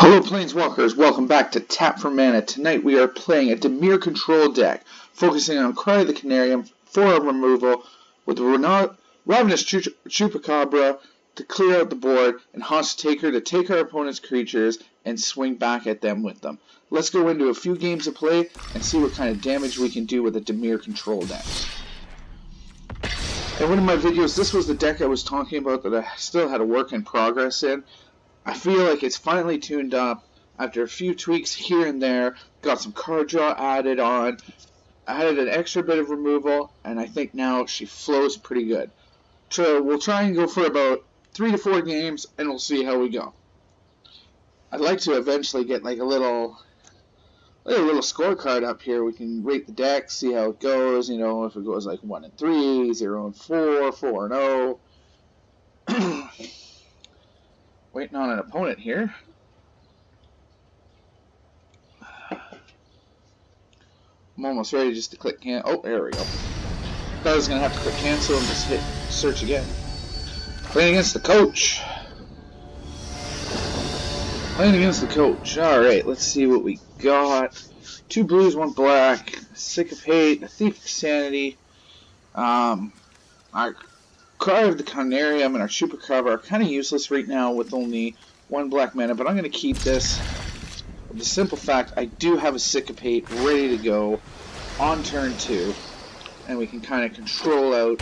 Hello Planeswalkers, welcome back to Tap for Mana. Tonight we are playing a Dimir Control deck, focusing on Cry the Canarium for a removal with Ravenous Chupacabra to clear out the board, and Hostage Taker to take our opponent's creatures and swing back at them with them. Let's go into a few games of play and see what kind of damage we can do with a Dimir Control deck. In one of my videos, this was the deck I was talking about that I still had a work in progress in. I feel like it's finally tuned up after a few tweaks here and there. Got some card draw added on. I added an extra bit of removal, and I think now she flows pretty good. So we'll try and go for about 3 to 4 games, and we'll see how we go. I'd like to eventually get like a little scorecard up here. We can rate the deck, see how it goes. You know, if it goes like 1 and 3, 0 and 4, 4 and 0. Waiting on an opponent here. I'm almost ready just to click cancel. Oh, there we go. Thought I was going to have to click cancel and just hit search again. Playing against the coach. Alright, let's see what we got. 2 blues, 1 black. Sycopate, a Thief of Sanity. Our Cry of the Canarium and our Chupacabra are kind of useless right now with only 1 black mana, but I'm going to keep this with the simple fact I do have a Sycopate ready to go on turn 2, and we can kind of control out.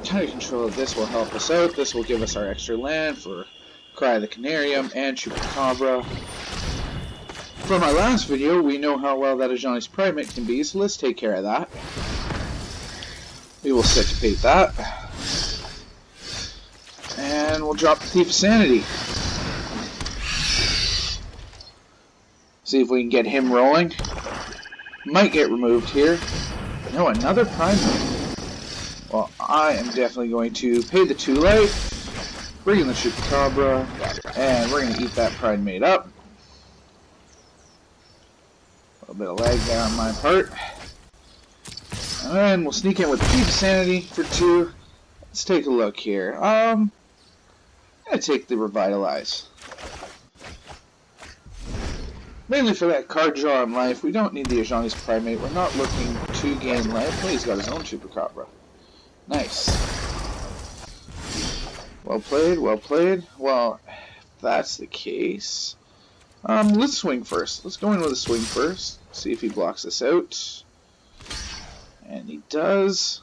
This will help us out. This will give us our extra land for Cry of the Canarium and Chupacabra. From our last video, we know how well that Ajani's Primate can be, so let's take care of that. We will Sycopate that. And we'll drop the Thief of Sanity. See if we can get him rolling. Might get removed here. No, another Primate. Well, I am definitely going to pay the 2 life, bring in the Chupacabra, and we're going to eat that Primate up. A little bit of lag there on my part. And then we'll sneak in with Thief of Sanity for 2. Let's take a look here. I'm going to take the Revitalize. Mainly for that card draw in life. We don't need the Ajani's Primate. We're not looking to gain life. Oh, he's got his own Chupacabra. Nice. Well played, well played. Well, if that's the case, let's swing first. Let's go in with a swing first. See if he blocks us out. And he does.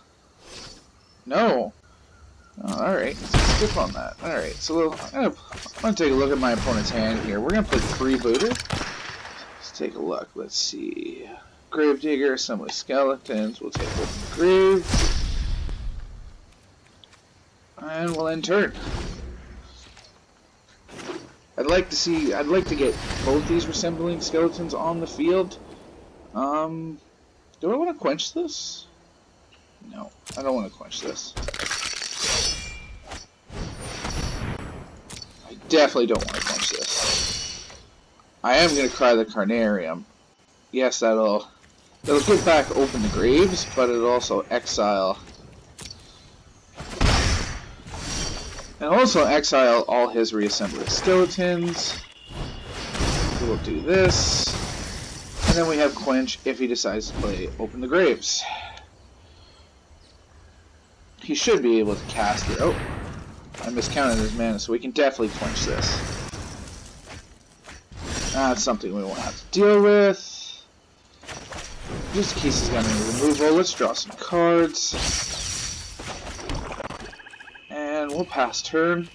No. Oh, alright, let's skip on that. Alright, so I'm going to take a look at my opponent's hand here. We're going to play Freebooter. Let's take a look. Let's see. Gravedigger, some with skeletons. We'll take Open the Grave. And we'll end turn. I'd like to get both these resembling skeletons on the field. Do I want to quench this? No, I don't want to quench this. I definitely don't want to quench this. I am going to Cry the Carnarium. Yes, that'll get back Open the Graves, but it'll also exile. And also exile all his reassembled skeletons. We'll do this. And then we have Quench if he decides to play Open the Graves. He should be able to cast it. Oh, I miscounted his mana, so we can definitely Quench this. That's something we won't have to deal with. Just in case he's got any removal, let's draw some cards. And we'll pass turn.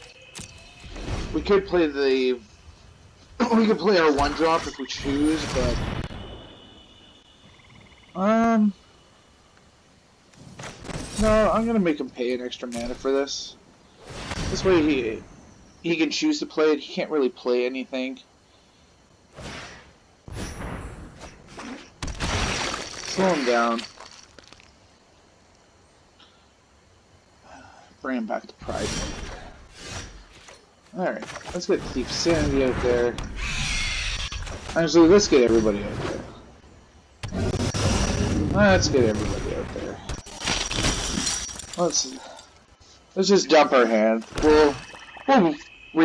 We could play our 1-drop if we choose, but no, I'm gonna make him pay an extra mana for this. This way he can choose to play it. He can't really play anything. Slow him down. Bring him back to Pride. Alright, let's get Thief of Sanity out there. Actually, let's get everybody out there. Let's get everybody out there. Let's just dump our hand. We'll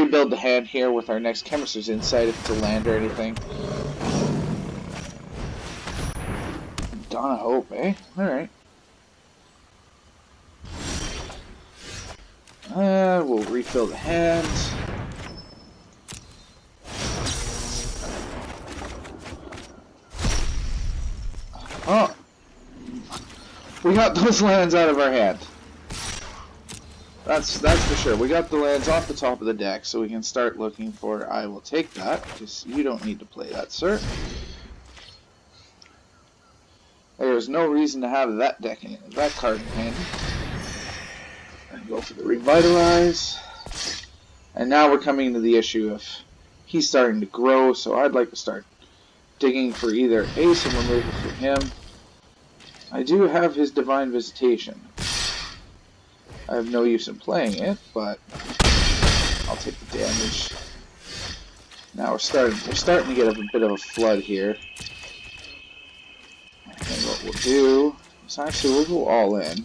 rebuild the hand here with our next Chemist's Insight if it's a land or anything. Donna Hope, eh? Alright. We'll refill the hand. Oh! We got those lands out of our hand. That's for sure. We got the lands off the top of the deck, so we can start looking for. I will take that, because you don't need to play that, sir. There's no reason to have that card in hand. And go for the Revitalize. And now we're coming to the issue of he's starting to grow, so I'd like to start digging for either some removal for him. I do have his Divine Visitation. I have no use in playing it, but I'll take the damage. Now we're starting to get a bit of a flood here. And what we'll do is actually we'll go all in.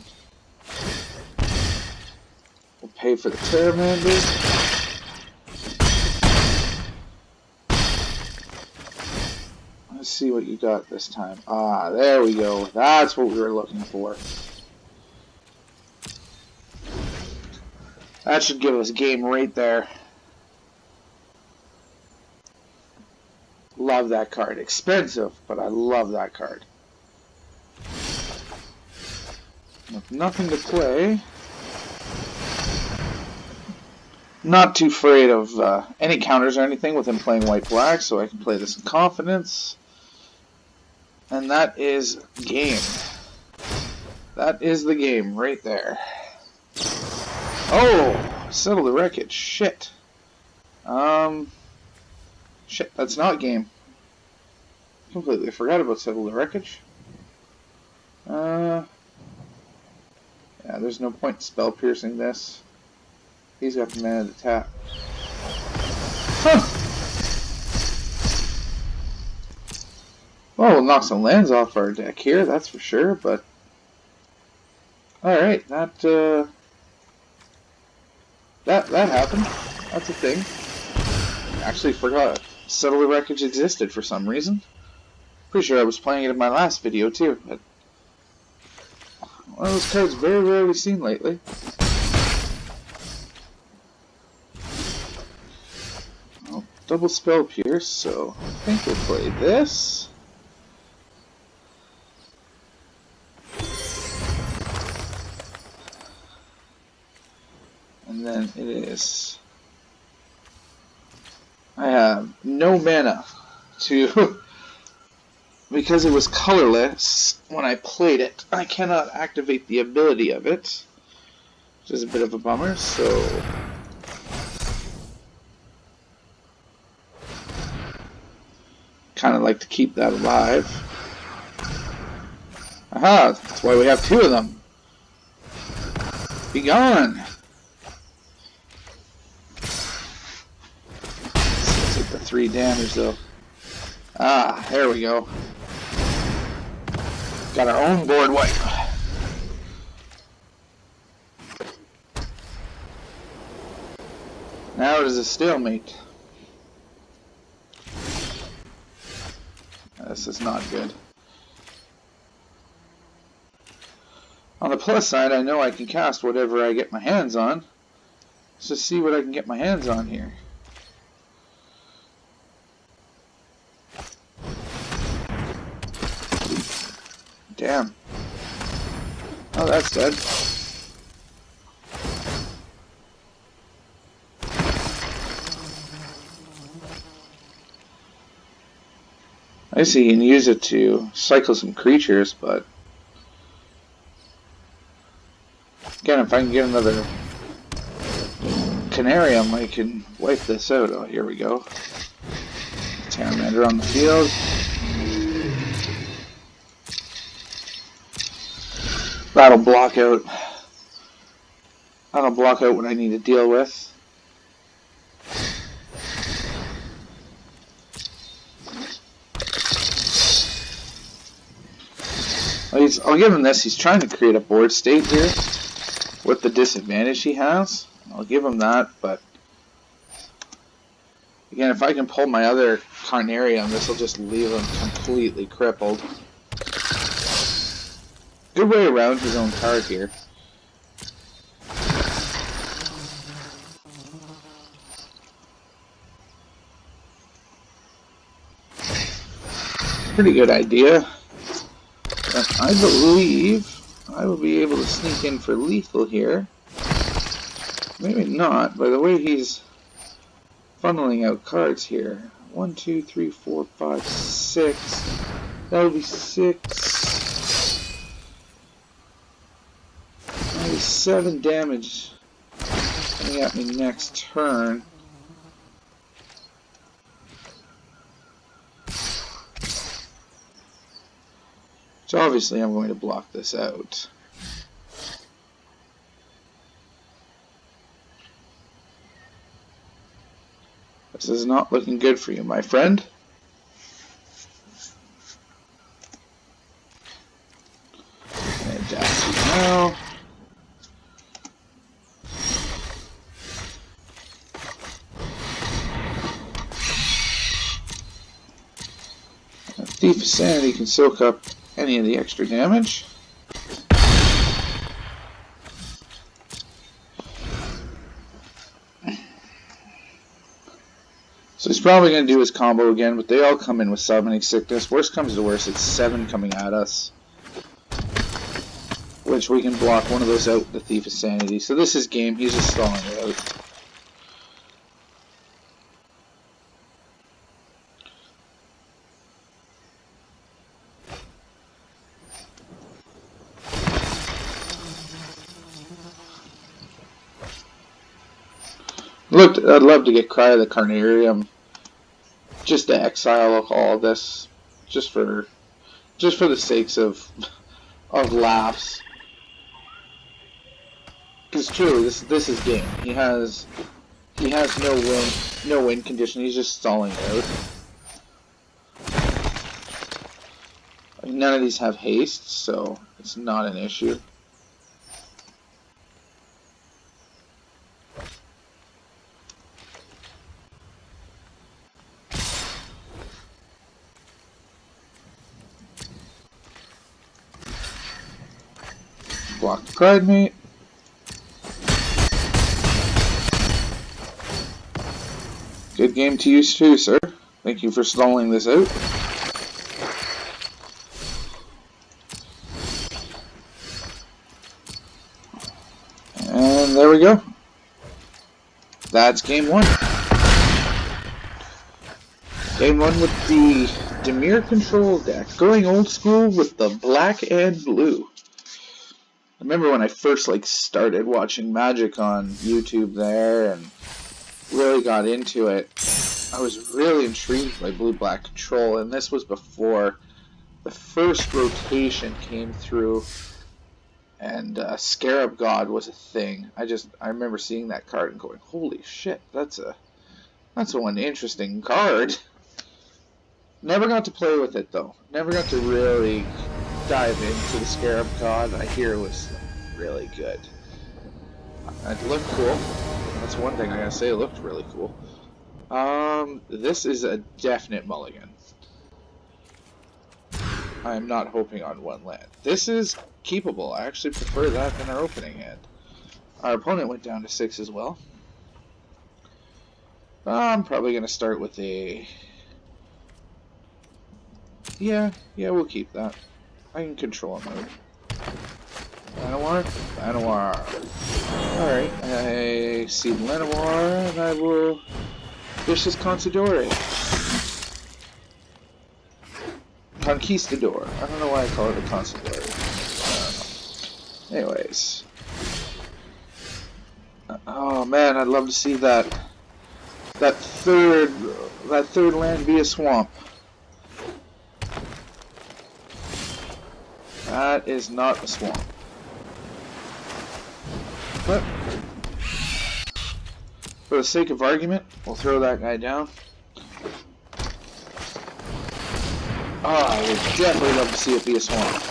We'll pay for the Terramander. Let's see what you got this time. Ah, there we go. That's what we were looking for. That should give us game right there. Love that card. Expensive, but I love that card. With nothing to play. Not too afraid of any counters or anything with him playing white-black, so I can play this in confidence. And that is game. That is the game right there. Oh! Settle the Wreckage. Shit. Shit, that's not game. Completely forgot about Settle the Wreckage. Yeah, there's no point spell piercing this. He's got the mana to tap. Huh! Well, we'll knock some lands off our deck here, that's for sure, but... Alright, that happened. That's a thing. Actually forgot Settle the Wreckage existed for some reason. Pretty sure I was playing it in my last video too, but... One of those cards very rarely seen lately. Well, double Spell Pierce, so I think we'll play this. And then it is... I have no mana to... Because it was colorless when I played it, I cannot activate the ability of it, which is a bit of a bummer, so... Kind of like to keep that alive. Aha! That's why we have two of them. Be gone! Let's take the 3 damage though. Ah, there we go. Got our own board wipe. Now it is a stalemate. This is not good. On the plus side, I know I can cast whatever I get my hands on. Let's just see what I can get my hands on here. Damn. Oh, that's dead. I see you can use it to cycle some creatures, but... Again, if I can get another Canarium, I can wipe this out. Oh, here we go. Terramander on the field. That'll block out what I need to deal with. I'll give him this. He's trying to create a board state here with the disadvantage he has. I'll give him that, but Again, if I can pull my other Carnarium, this will just leave him completely crippled. Good way around his own card here. Pretty good idea. But I believe I will be able to sneak in for lethal here. Maybe not, by the way he's funneling out cards here. 1, 2, 3, 4, 5, 6. That would be 6. That would be 7 damage coming at me next turn. So obviously I'm going to block this out. This is not looking good for you, my friend. And dash you now. Thief of Sanity can soak up any of the extra damage. So he's probably going to do his combo again, but they all come in with Summoning Sickness. Worst comes to worst, it's 7 coming at us. Which we can block one of those out with the Thief of Sanity. So this is game, he's just stalling it out. Look, I'd love to get Cry of the Carnarium just to exile all of this, just for the sakes of laughs. Because truly, this is game. He has no win condition. He's just stalling out. None of these have haste, so it's not an issue. Block the Pride Mate. Good game to you too, sir. Thank you for stalling this out. And there we go. That's game 1. Game 1 with the Dimir Control deck. Going old school with the black and blue. I remember when I first started watching Magic on YouTube there and really got into it, I was really intrigued by blue-black control, and this was before the first rotation came through and Scarab God was a thing. I remember seeing that card and going, holy shit, that's one interesting card. Never got to play with it though. Never got to really dive into the Scarab God. I hear it was really good. It looked cool. That's one thing I gotta say, it looked really cool. This is a definite mulligan. I am not hoping on one land. This is keepable. I actually prefer that than our opening hand. Our opponent went down to 6 as well. I'm probably gonna start with a... Yeah, we'll keep that. I can control mode. Llanowar? Llanowar. Alright, I see Llanowar, and I will Vicious Conquistador. Conquistador. I don't know why I call it a Conquistador. Anyways. Oh man, I'd love to see that third land be a swamp. That is not a swamp. But for the sake of argument, we'll throw that guy down. Oh, I would definitely love to see it be a swamp.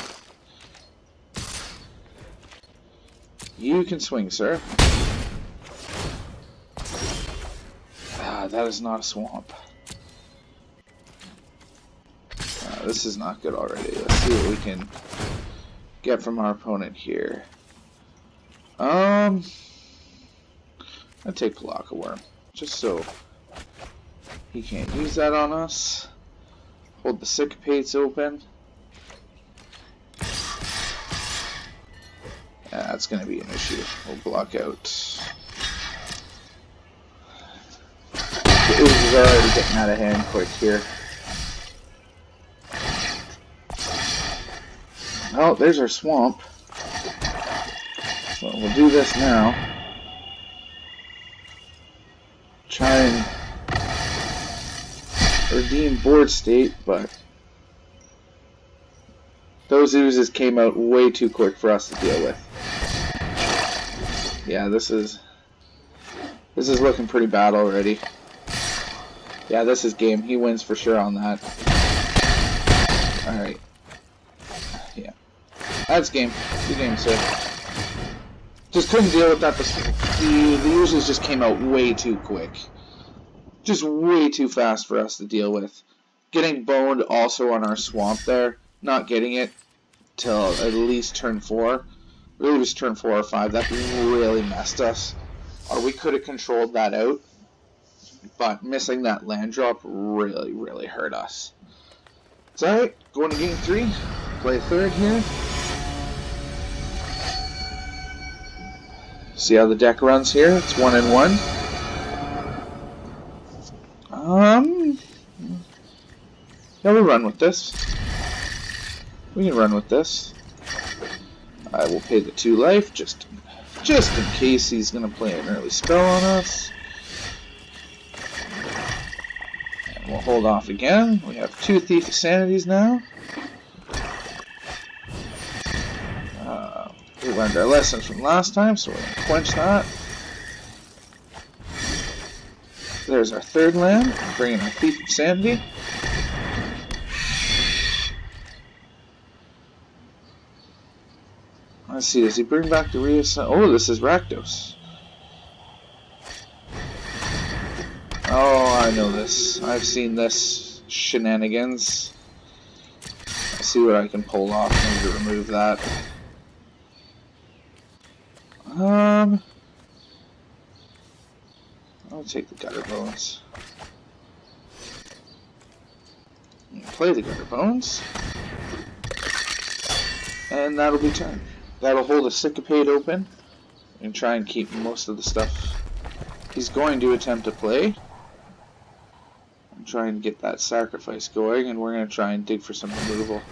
You can swing, sir. that is not a swamp. This is not good already. Let's see what we can get from our opponent here. I'd take Palaka Worm, just so he can't use that on us. Hold the Syncopates open. Yeah, that's going to be an issue. We'll block out. The Ooze is already getting out of hand quick here. Oh, there's our swamp. So we'll do this now. Try and redeem board state, but those oozes came out way too quick for us to deal with. Yeah, this is looking pretty bad already. Yeah, this is game. He wins for sure on that. Alright. Yeah. That's game. Good game, sir. Just couldn't deal with that. The oozes just came out way too quick. Just way too fast for us to deal with. Getting boned also on our swamp there. Not getting it till at least turn 4. Really was turn 4 or 5. That really messed us. Or we could have controlled that out. But missing that land drop really, really hurt us. It's alright. Going to game 3. Play third here. See how the deck runs here. It's 1 and 1. Yeah, we'll run with this. We can run with this. I will pay the 2 life just in case he's gonna play an early spell on us. And we'll hold off again. We have 2 Thief of Sanities now. We learned our lessons from last time, so we're gonna quench that. There's our 3rd land. Bring in our Thief of Sanity. Let's see, does he bring back the reassign? Oh, this is Rakdos. Oh, I know this. I've seen this shenanigans. Let's see what I can pull off maybe to remove that. I'll take the Gutter Bones. Play the Gutter Bones. And that'll be turn. That'll hold a Syncopate open and try and keep most of the stuff he's going to attempt to play. And try and get that sacrifice going, and we're going to try and dig for some removal.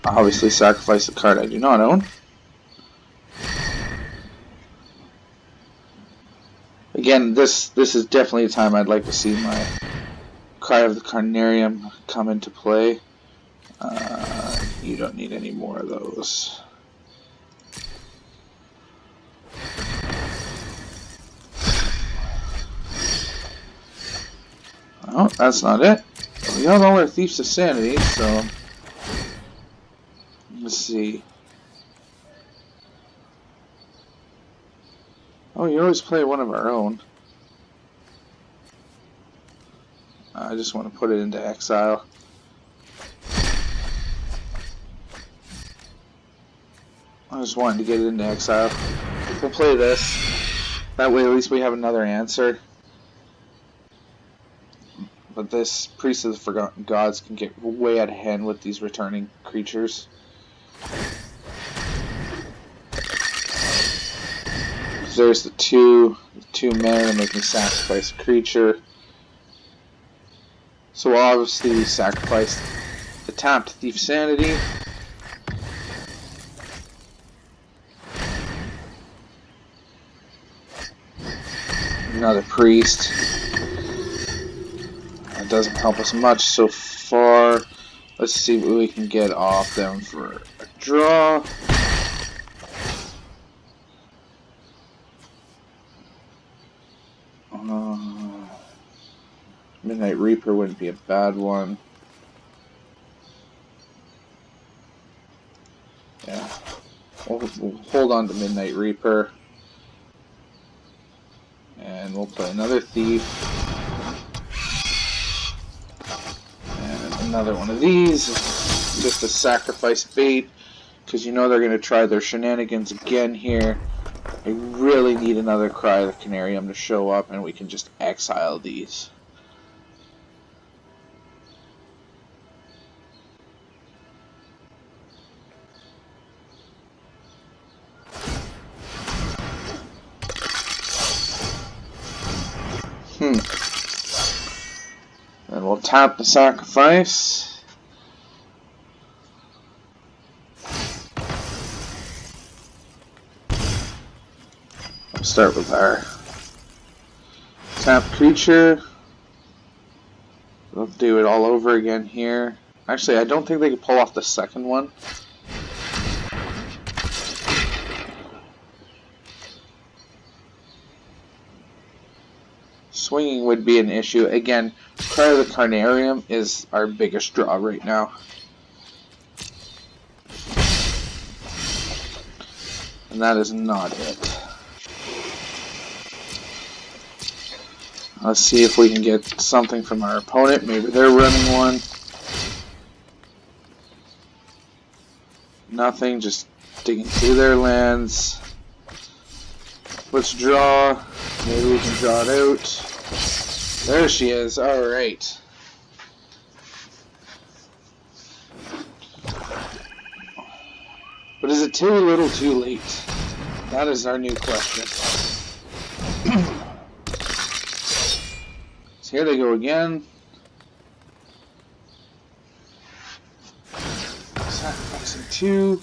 Obviously sacrifice a card I do not own. Again, this is definitely a time I'd like to see my Cry of the Carnarium come into play. You don't need any more of those. Oh, that's not it. We got all our Thieves of Sanity, so let's see. Oh, you always play one of our own. I just want to put it into exile. I just wanted to get it into exile. We'll play this. That way at least we have another answer. But this Priest of the Forgotten Gods can get way out of hand with these returning creatures. There's the two mana to make me sacrifice a creature. So we'll obviously sacrifice the tapped Thief Sanity. Another Priest. That doesn't help us much so far. Let's see what we can get off them for a draw. Midnight Reaper wouldn't be a bad one. Yeah. We'll hold on to Midnight Reaper. And we'll play another Thief. And another one of these. Just to sacrifice bait. Because you know they're going to try their shenanigans again here. I really need another Cry of the Canarium to show up, and we can just exile these. And we'll tap the sacrifice. We'll start with our tap creature. We'll do it all over again here. Actually, I don't think they can pull off the second one. Swinging would be an issue. Again, Cry of the Carnarium is our biggest draw right now. And that is not it. Let's see if we can get something from our opponent. Maybe they're running one. Nothing, just digging through their lands. Let's draw. Maybe we can draw it out. There she is. Alright. But is it too little, too late? That is our new question. So here they go again. Sacrificing 2.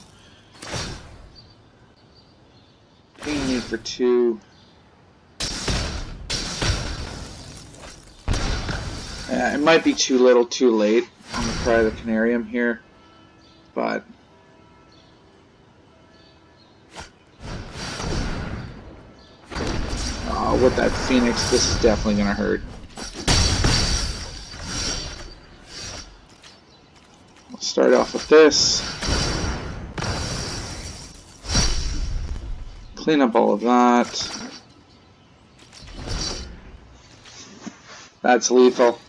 Paying me for 2. It might be too little, too late on the Cry of the Canarium here, but with that Phoenix, this is definitely going to hurt. We'll start off with this. Clean up all of that. That's lethal.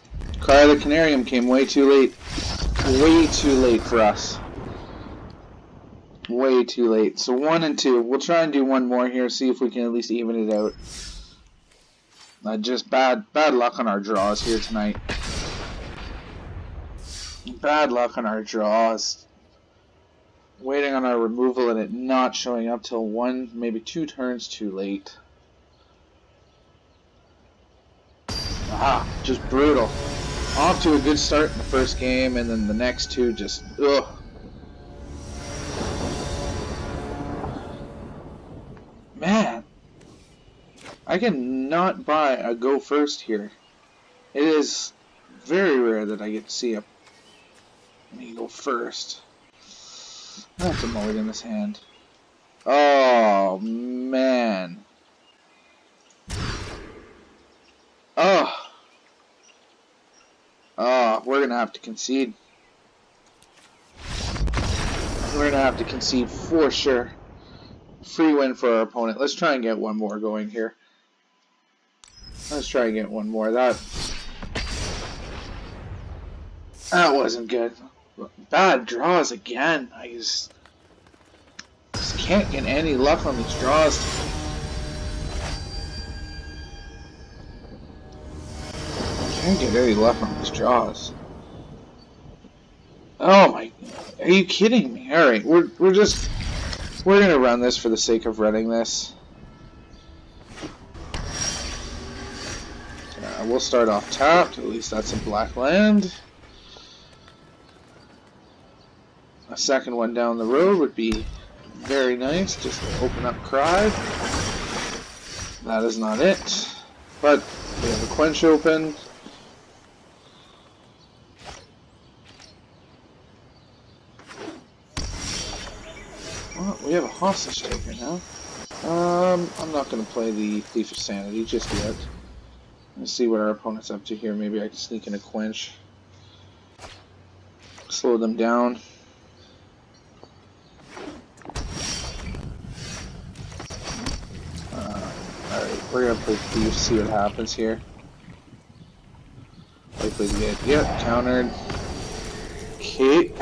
Cry of the Canarium came way too late. Way too late for us. Way too late. So 1 and 2. We'll try and do one more here, see if we can at least even it out. Just bad luck on our draws here tonight. Bad luck on our draws. Waiting on our removal and it not showing up till 1, maybe 2 turns too late. Just brutal. Off to a good start in the first game, and then the next 2 just, ugh. Man, I cannot buy a go first here. It is very rare that I get to see me go first. I have to mulligan this hand. Oh, man. We're going to have to concede. We're going to have to concede for sure. Free win for our opponent. Let's try and get one more going here. Let's try and get one more. That wasn't good. Bad draws again. I just can't get any luck on these draws. Can't get any luck on these draws. Oh my! Are you kidding me? All right, we're gonna run this for the sake of running this. We'll start off tapped. At least that's a black land. A second one down the road would be very nice. Just open up Cry. That is not it. But we have a Quench open. Well, we have a hostage taker now. I'm not going to play the Thief of Sanity just yet. Let's see what our opponent's up to here. Maybe I can sneak in a quench. Slow them down. Alright, we're gonna play Thief, see what happens here. Likely to get, yep, countered. Okay.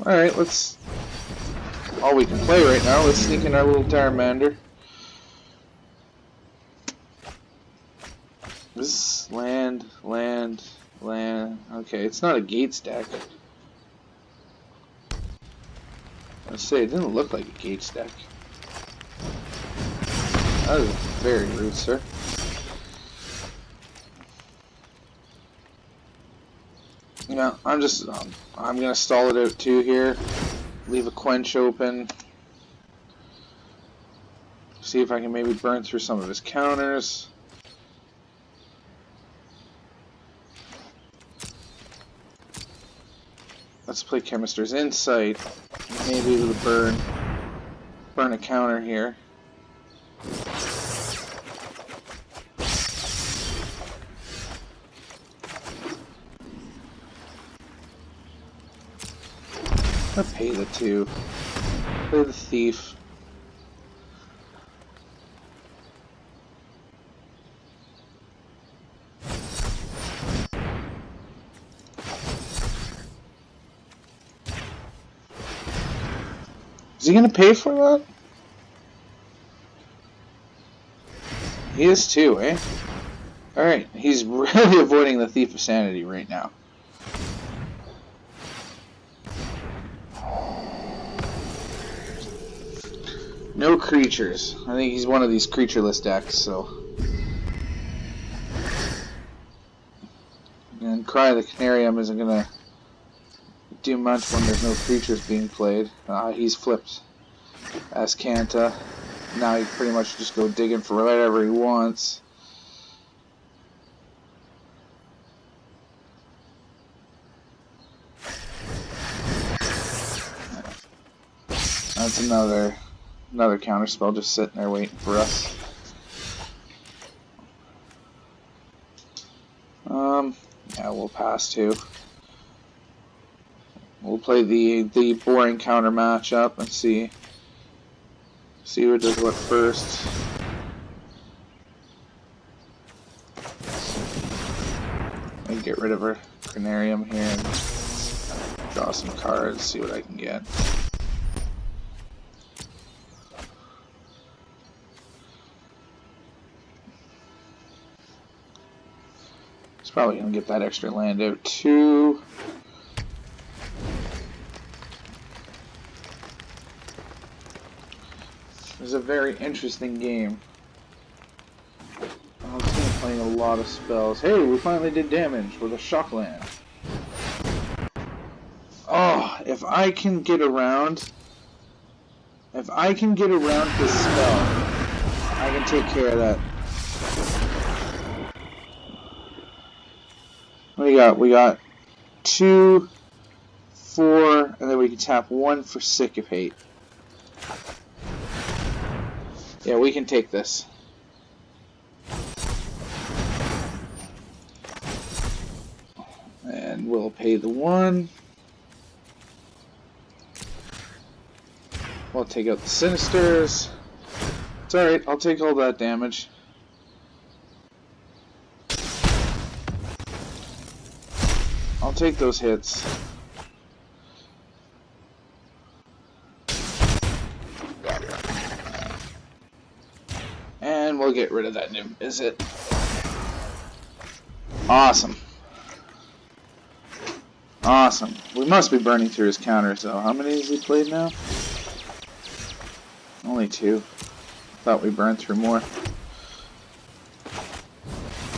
Alright, let's... all we can play right now, let's sneak in our little Darmander. This is land. Okay, it's not a Gates deck. Let's say it didn't look like a Gates deck. That is very rude, sir. Yeah, I'm gonna stall it out too here. Leave a quench open. See if I can maybe burn through some of his counters. Let's play Chemister's Insight. Maybe with a burn a counter here. I'll pay the 2. Play the Thief. Is he gonna pay for that? He is too, eh? Alright, he's really avoiding the Thief of Sanity right now. No creatures. I think he's one of these creatureless decks, so. And Cry the Canarium isn't gonna do much when there's no creatures being played. He's flipped Ascanta. Now he pretty much just go digging for whatever he wants. That's another counter spell just sitting there waiting for us. Yeah, we'll pass too. We'll play the boring counter matchup and see who does what first. And get rid of our Cranarium here and draw some cards, see what I can get. He's probably gonna get that extra land out too. This is a very interesting game. I'm playing a lot of spells. Hey, we finally did damage with a shock land. Oh, if I can get around this spell, I can take care of that. What do we got? We got 2, 4, and then we can tap 1 for Sycopate. Yeah, we can take this. And we'll pay the 1. We'll take out the Sinisters. It's alright, I'll take all that damage. I'll take those hits. And we'll get rid of that new visit. Awesome. Awesome. We must be burning through his counters though. How many has he played now? Only 2. Thought we burned through more.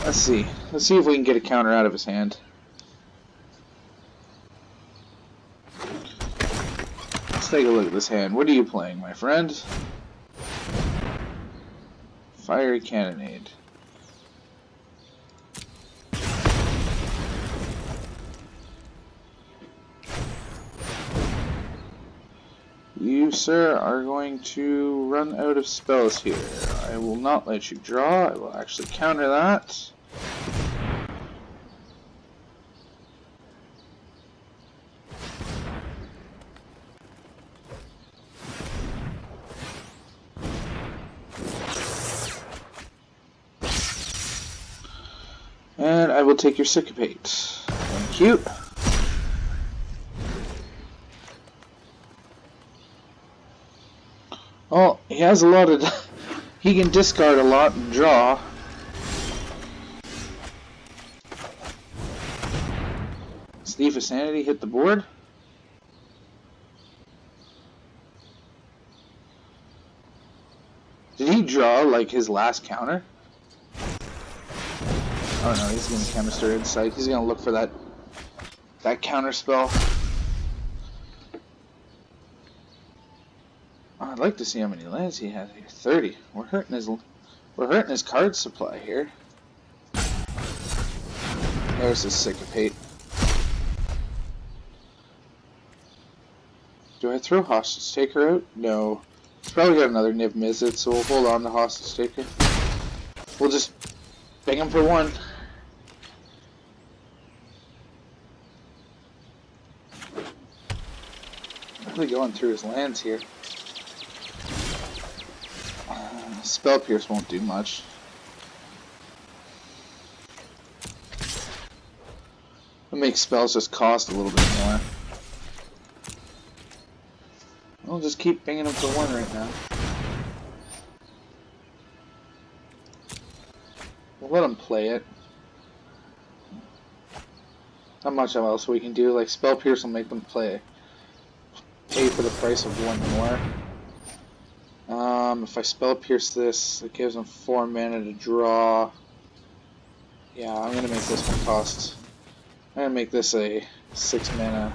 Let's see. Let's see if we can get a counter out of his hand. Let's take a look at this hand. What are you playing, my friend? Fiery Cannonade. You sir, are going to run out of spells here. I will not let you draw. I will actually counter that. And I will take your Sycopate. Thank you. Well, he has a lot of... he can discard a lot and draw. Thief of Sanity hit the board. Did he draw, like, his last counter? Oh no, he's going to Chemister Insight. He's going to look for that counter spell. Oh, I'd like to see how many lands he has here. 30. We're hurting his card supply here. There's his Sycopate. Do I throw Hostage Taker out? No. He's probably got another Niv Mizzet, so we'll hold on to Hostage Taker. We'll just bang him for one. Really going through his lands here. Spell Pierce won't do much. It makes spells just cost a little bit more. We'll just keep banging him for one right now. We'll let him play it. Not much else we can do. Like, Spell Pierce will make them pay for the price of one more. If I Spell Pierce this, it gives him 4 mana to draw. Yeah, I'm gonna make this one cost. I'm gonna make this a 6 mana.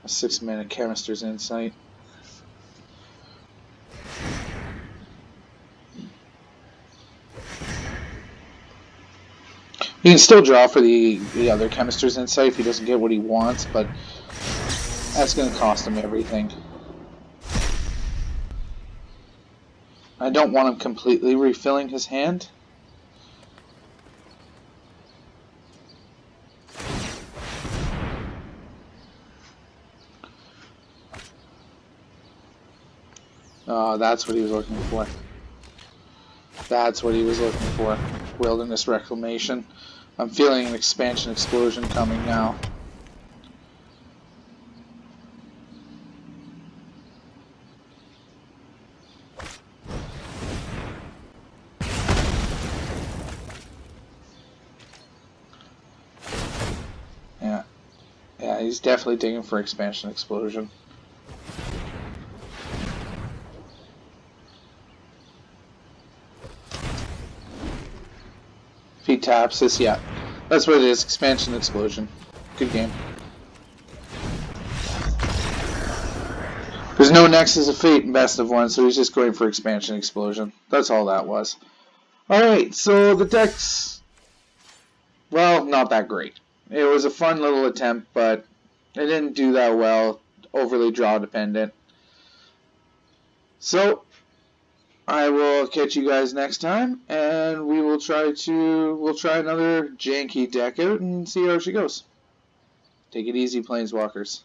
A 6 mana Chemister's Insight. He can still draw for the other Chemister's Insight if he doesn't get what he wants, but that's going to cost him everything. I don't want him completely refilling his hand. Oh, that's what he was looking for. That's what he was looking for. Wilderness Reclamation. I'm feeling an Expansion Explosion coming now. Yeah, he's definitely digging for Expansion Explosion. If he taps this, yeah. That's what it is, Expansion Explosion. Good game. There's no Nexus of Fate in Best of 1, so he's just going for Expansion Explosion. That's all that was. Alright, so the deck's, well, not that great. It was a fun little attempt, but it didn't do that well. Overly draw dependent. So, I will catch you guys next time, and we'll try another janky deck out and see how she goes. Take it easy, Planeswalkers.